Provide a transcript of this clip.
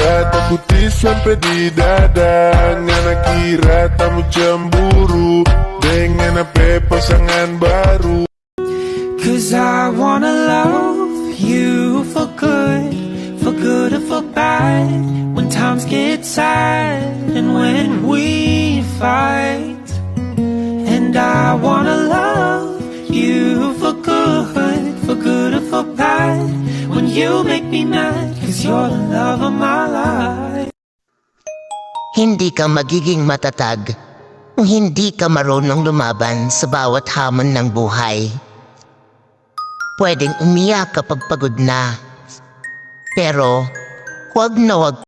Aku ti sampai di dada. Nga nakira tamu cemburu dengan apa pasangan baru. Cause I wanna love you for good or for bad. When times get sad and when we fight. And I wanna love you for good or for bad. When you make me mad, cause you're the love of my life. Hindi ka magiging matatag kung hindi ka marunong lumaban sa bawat hamon ng buhay. Pwedeng umiyak kapag pagod na, pero huwag na huwag